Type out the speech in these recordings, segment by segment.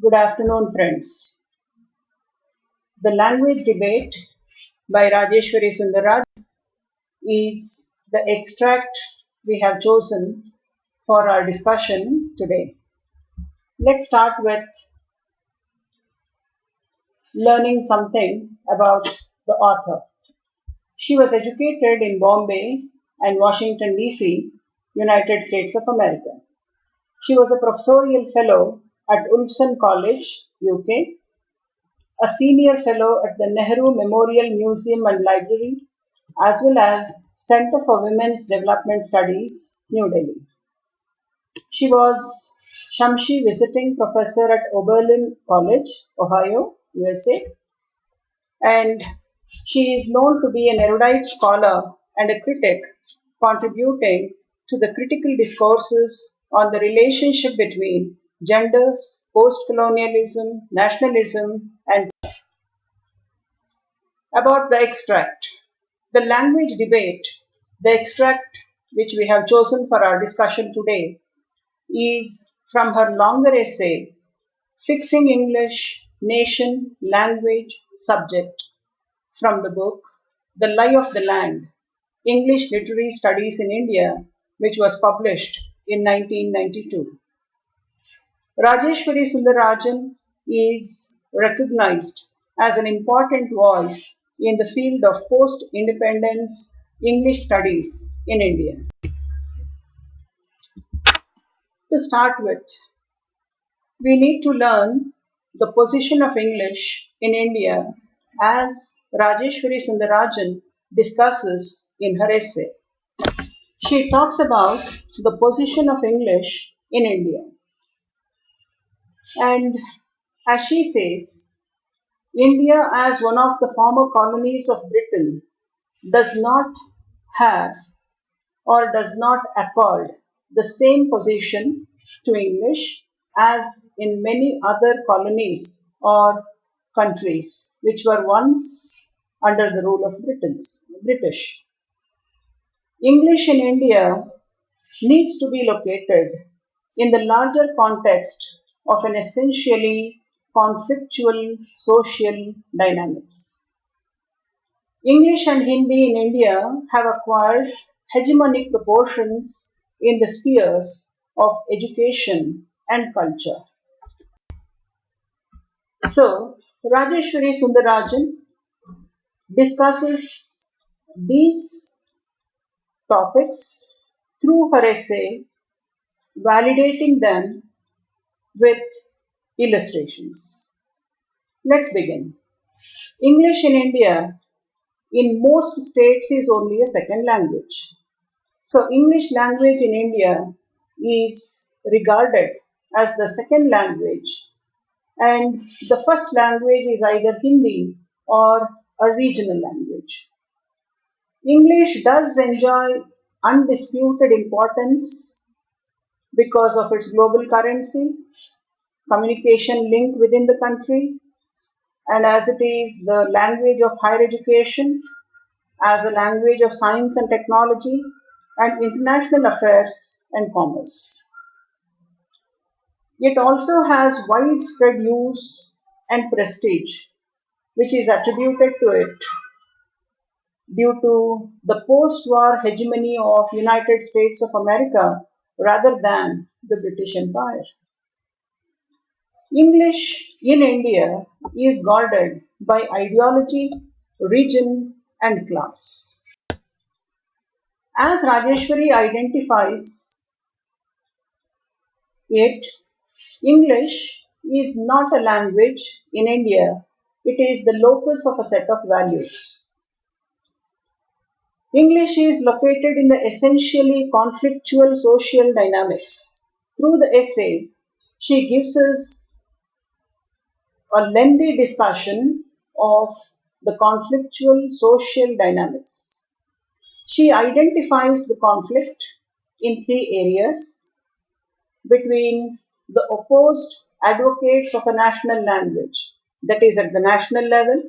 Good afternoon, friends. The language debate by Rajeswari Sunder Rajan is the extract we have chosen for our discussion today. Let's start with learning something about the author. She was educated in Bombay and Washington, D.C., United States of America. She was a professorial fellow at Ulfson College, UK, a senior fellow at the Nehru Memorial Museum and Library, as well as Center for Women's Development Studies, New Delhi. She was Shamshi Visiting Professor at Oberlin College, Ohio, USA, and she is known to be an erudite scholar and a critic, contributing to the critical discourses on the relationship between genders, post colonialism, nationalism, and about the extract. The language debate, the extract which we have chosen for our discussion today, is from her longer essay, Fixing English, Nation, Language, Subject, from the book The Lie of the Land, English Literary Studies in India, which was published in 1992. Rajeswari Sunder Rajan is recognized as an important voice in the field of post independence English studies in India. To start with, we need to learn the position of English in India as Rajeswari Sunder Rajan discusses in her essay. She talks about the position of English in India. And as she says, India, as one of the former colonies of Britain, does not have or does not accord the same position to English as in many other colonies or countries which were once under the rule of British. English in India needs to be located in the larger context of an essentially conflictual social dynamics. English and Hindi in India have acquired hegemonic proportions in the spheres of education and culture. So, Rajeshwari Sundarajan discusses these topics through her essay, validating them with illustrations. Let's begin. English in India in most states is only a second language. So, English language in India is regarded as the second language, and the first language is either Hindi or a regional language. English does enjoy undisputed importance because of its global currency, communication link within the country, and as it is the language of higher education, as a language of science and technology, and international affairs and commerce. It also has widespread use and prestige, which is attributed to it due to the post-war hegemony of United States of America rather than the British Empire. English in India is guarded by ideology, region, and class. As Rajeshwari identifies it, English is not a language in India, it is the locus of a set of values. English is located in the essentially conflictual social dynamics. Through the essay, she gives us a lengthy discussion of the conflictual social dynamics. She identifies the conflict in three areas between the opposed advocates of a national language, that is at the national level,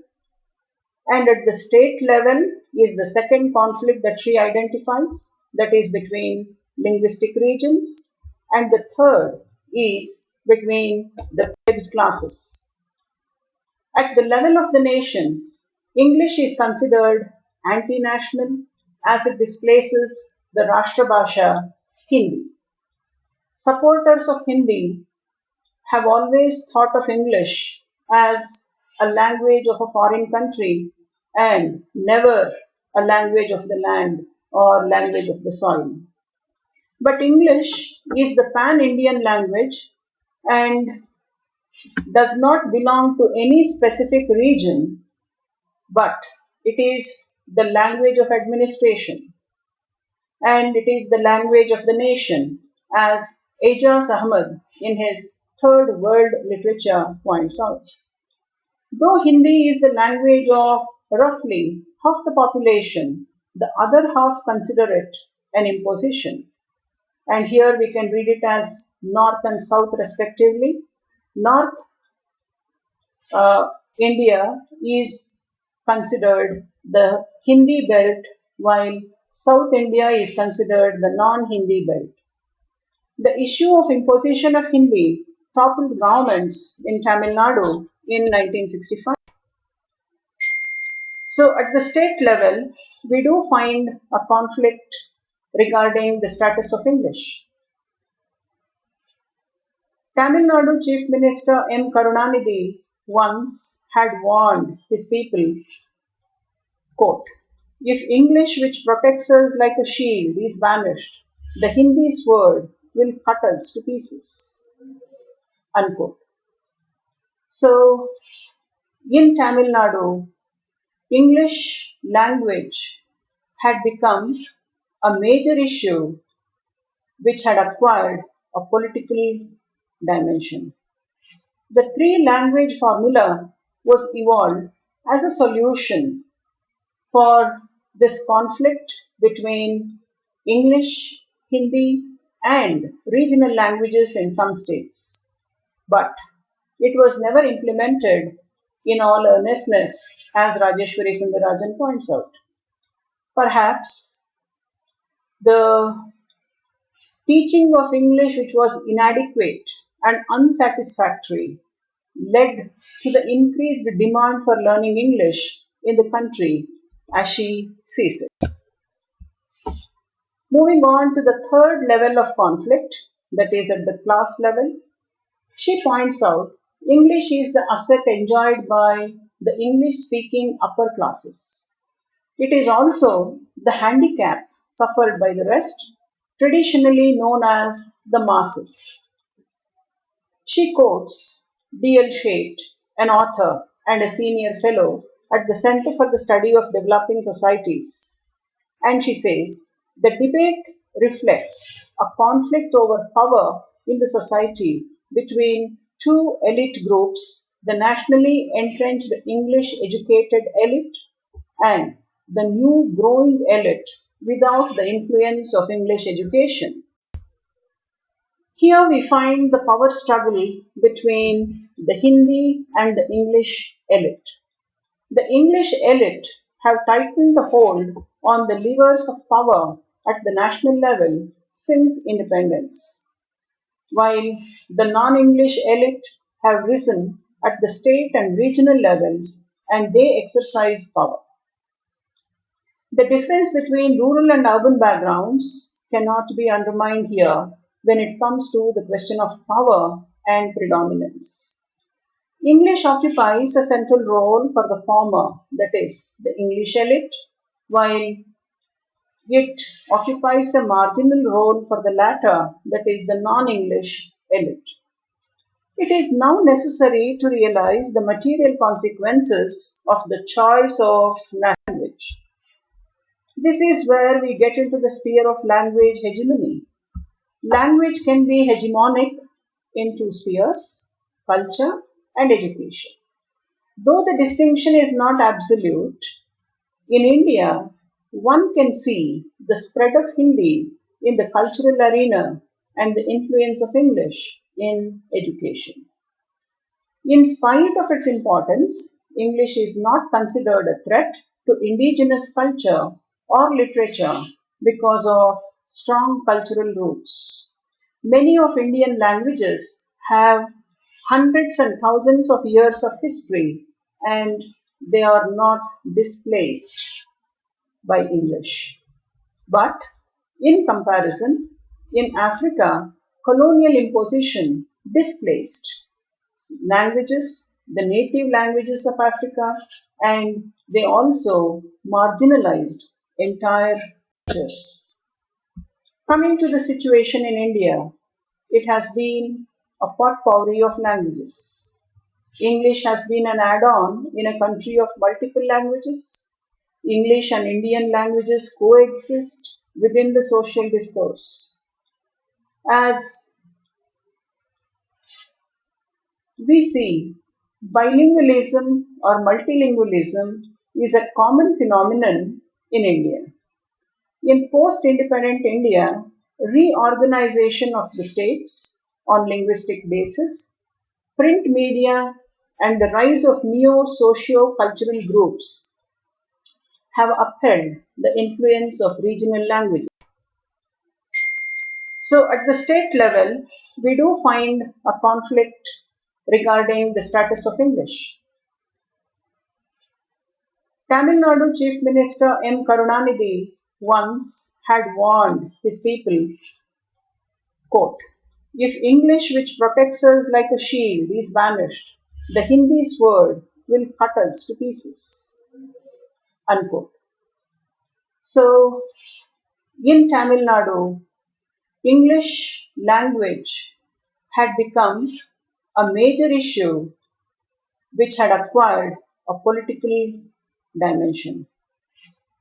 and at the state level is the second conflict that she identifies, that is between linguistic regions, and the third is between the privileged classes. At the level of the nation, English is considered anti-national as it displaces the Rashtrabhasha Hindi. Supporters of Hindi have always thought of English as a language of a foreign country and never a language of the land or language of the soil. But English is the pan Indian language and does not belong to any specific region, but it is the language of administration and it is the language of the nation, as Ejaz Ahmed in his Third World Literature points out. Though Hindi is the language of roughly half the population, the other half consider it an imposition. And here we can read it as North and South respectively. North India is considered the Hindi belt, while South India is considered the non Hindi belt. The issue of imposition of Hindi toppled governments in Tamil Nadu in 1965. So, at the state level, we do find a conflict regarding the status of English. Tamil Nadu Chief Minister M. Karunanidhi once had warned his people, quote, if English, which protects us like a shield, is banished, the Hindi sword will cut us to pieces. Unquote. So, in Tamil Nadu, English language had become a major issue which had acquired a political dimension. The three language formula was evolved as a solution for this conflict between English, Hindi, and regional languages in some states. But it was never implemented in all earnestness, as Rajeswari Sunder Rajan points out. Perhaps the teaching of English, which was inadequate and unsatisfactory, led to the increased demand for learning English in the country as she sees it. Moving on to the third level of conflict, that is at the class level, she points out English is the asset enjoyed by the English speaking upper classes. It is also the handicap suffered by the rest, traditionally known as the masses. She quotes D.L. Shate, an author and a senior fellow at the Center for the Study of Developing Societies, and she says the debate reflects a conflict over power in the society between two elite groups, the nationally entrenched English educated elite and the new growing elite without the influence of English education. Here we find the power struggle between the Hindi and the English elite. The English elite have tightened the hold on the levers of power at the national level since independence, while the non English elite have risen at the state and regional levels and they exercise power. The difference between rural and urban backgrounds cannot be undermined here when it comes to the question of power and predominance. English occupies a central role for the former, that is, the English elite, while it occupies a marginal role for the latter, that is, the non English elite. It is now necessary to realize the material consequences of the choice of language. This is where we get into the sphere of language hegemony. Language can be hegemonic in two spheres, culture and education. Though the distinction is not absolute, in India, one can see the spread of Hindi in the cultural arena and the influence of English in education. In spite of its importance, English is not considered a threat to indigenous culture or literature because of strong cultural roots. Many of Indian languages have hundreds and thousands of years of history, and they are not displaced by English. But in comparison, in Africa, colonial imposition displaced languages, the native languages of Africa, and they also marginalized entire cultures. Coming to the situation in India, it has been a potpourri of languages. English has been an add on in a country of multiple languages. English and Indian languages coexist within the social discourse. As we see, bilingualism or multilingualism is a common phenomenon in India. In post independent India, reorganization of the states on linguistic basis, print media, and the rise of neo socio cultural groups have upheld the influence of regional languages. So, at the state level, we do find a conflict regarding the status of English. Tamil Nadu Chief Minister M. Karunanidhi once had warned his people, quote, if English, which protects us like a shield, is banished, the Hindi sword will cut us to pieces. Unquote. So, in Tamil Nadu, English language had become a major issue which had acquired a political dimension.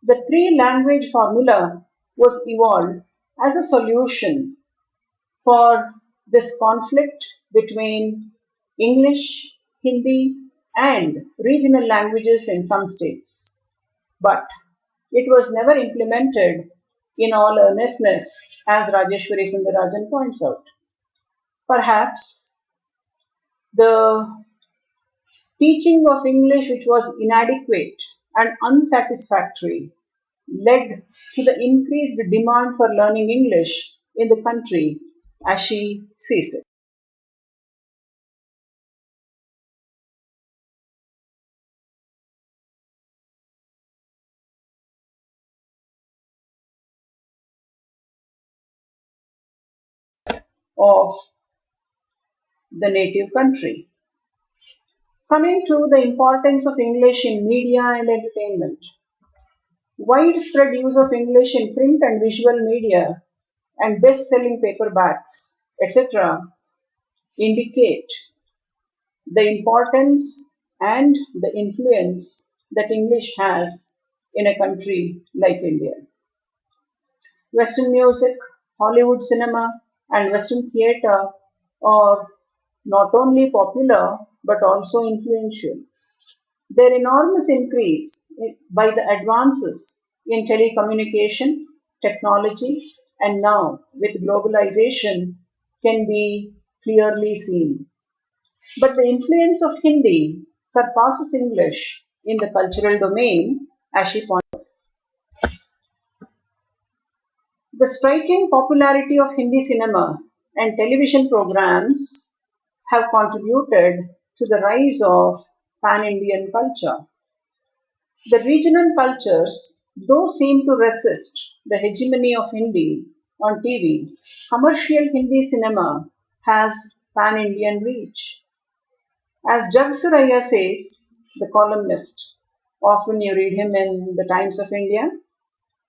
The three language formula was evolved as a solution for this conflict between English, Hindi, and regional languages in some states. But it was never implemented in all earnestness, as Rajeswari Sunder Rajan points out. Perhaps the teaching of English, which was inadequate and unsatisfactory, led to the increased demand for learning English in the country as she sees it. Of the native country. Coming to the importance of English in media and entertainment. Widespread use of English in print and visual media and best selling paperbacks, etc., indicate the importance and the influence that English has in a country like India. Western music, Hollywood cinema, and Western theatre are not only popular but also influential. Their enormous increase by the advances in telecommunication, technology, and now with globalization can be clearly seen. But the influence of Hindi surpasses English in the cultural domain, as she points out. The striking popularity of Hindi cinema and television programs have contributed to the rise of pan Indian culture. The regional cultures, though seem to resist the hegemony of Hindi on TV, commercial Hindi cinema has pan Indian reach. As Jag Suraya says, the columnist, often you read him in the Times of India,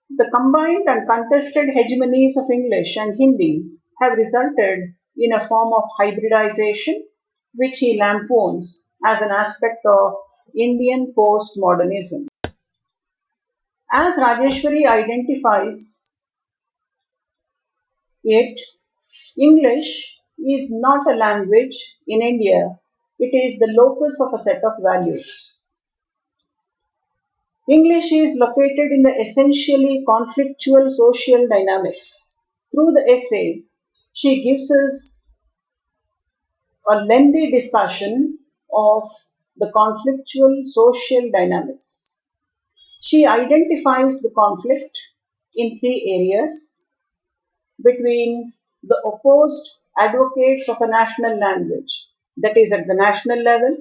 the combined and contested hegemonies of English and Hindi have resulted in a form of hybridization, which he lampoons as an aspect of Indian postmodernism. As Rajeshwari identifies it, English is not a language in India, it is the locus of a set of values. English is located in the essentially conflictual social dynamics. Through the essay, she gives us a lengthy discussion of the conflictual social dynamics. She identifies the conflict in three areas between the opposed advocates of a national language, that is at the national level,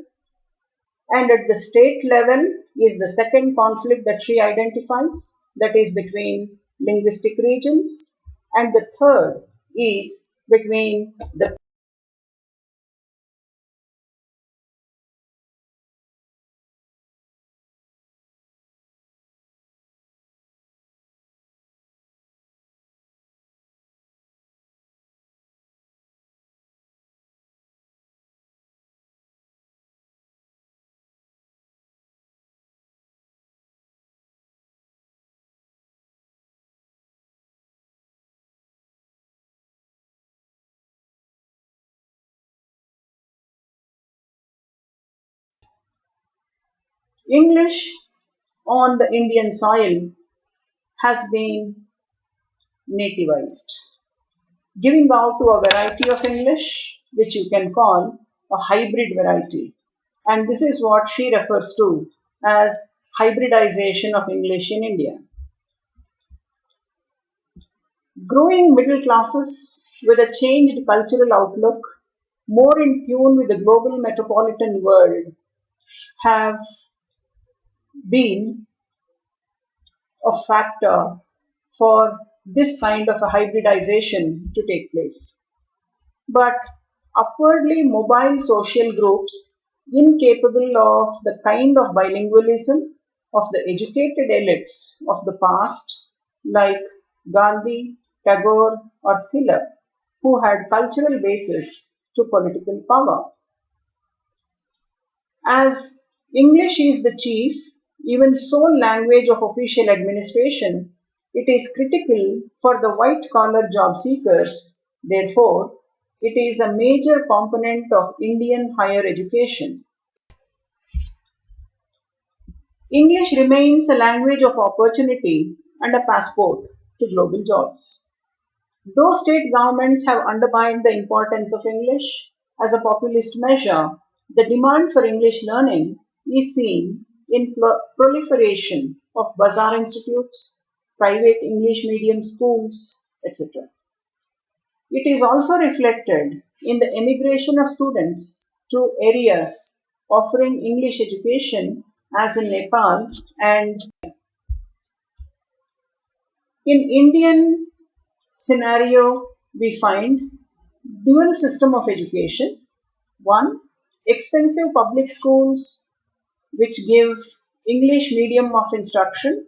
and at the state level is the second conflict that she identifies, that is between linguistic regions, and the third is between the English on the Indian soil has been nativized, giving out to a variety of English which you can call a hybrid variety. And this is what she refers to as hybridization of English in India. Growing middle classes with a changed cultural outlook, more in tune with the global metropolitan world, have been a factor for this kind of a hybridization to take place. But upwardly mobile social groups incapable of the kind of bilingualism of the educated elites of the past, like Gandhi, Tagore, or Tilak, who had cultural basis to political power. As English is the chief, even sole language of official administration, it is critical for the white collar job seekers. Therefore, it is a major component of Indian higher education. English remains a language of opportunity and a passport to global jobs. Though state governments have undermined the importance of English as a populist measure, the demand for English learning is seen in proliferation of bazaar institutes, private English medium schools, etc. It is also reflected in the emigration of students to areas offering English education as in Nepal and in Indian scenario we find dual system of education. One, expensive public schools which give English medium of instruction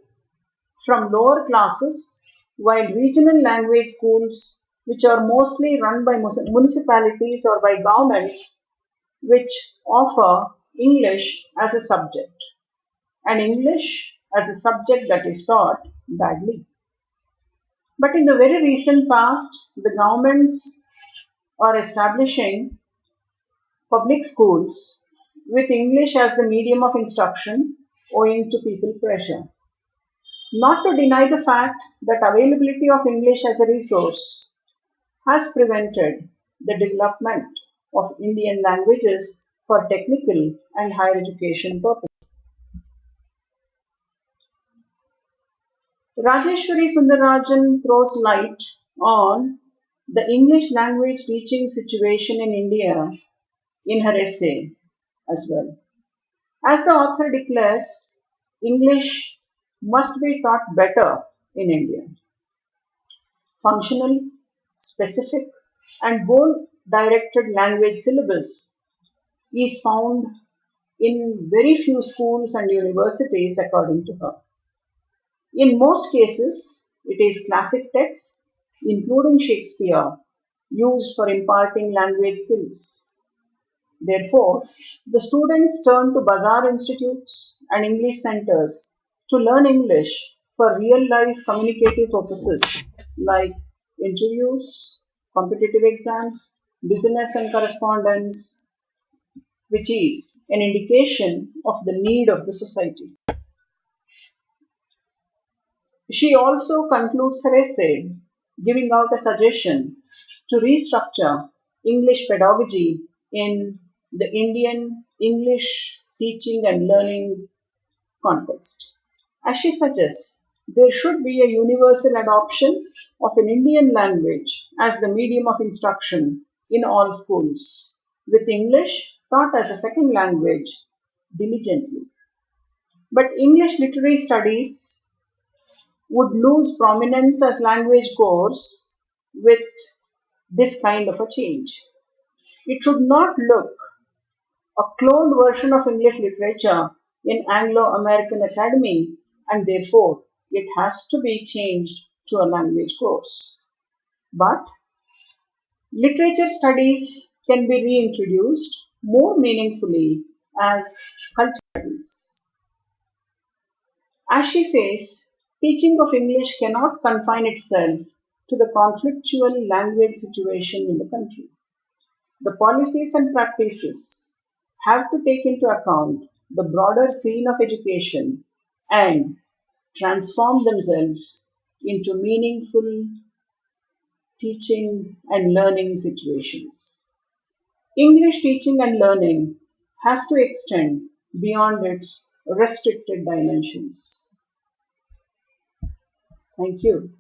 from lower classes, while regional language schools which are mostly run by municipalities or by governments which offer English as a subject, and English as a subject that is taught badly. But in the very recent past, the governments are establishing public schools with English as the medium of instruction owing to people pressure. Not to deny the fact that availability of English as a resource has prevented the development of Indian languages for technical and higher education purposes. Rajeswari Sunder Rajan throws light on the English language teaching situation in India in her essay as well. As the author declares, English must be taught better in India. Functional, specific, and goal directed language syllabus is found in very few schools and universities, according to her. In most cases, it is classic texts, including Shakespeare, used for imparting language skills. Therefore, the students turn to bazaar institutes and English centers to learn English for real life communicative purposes like interviews, competitive exams, business and correspondence, which is an indication of the need of the society. She also concludes her essay giving out a suggestion to restructure English pedagogy in the Indian English teaching and learning context. As she suggests, there should be a universal adoption of an Indian language as the medium of instruction in all schools, with English taught as a second language diligently. But English literary studies would lose prominence as language course with this kind of a change. It should not look a cloned version of English literature in Anglo-American Academy, and therefore it has to be changed to a language course. But literature studies can be reintroduced more meaningfully as culture studies. As she says, teaching of English cannot confine itself to the conflictual language situation in the country. The policies and practices have to take into account the broader scene of education and transform themselves into meaningful teaching and learning situations. English teaching and learning has to extend beyond its restricted dimensions. Thank you.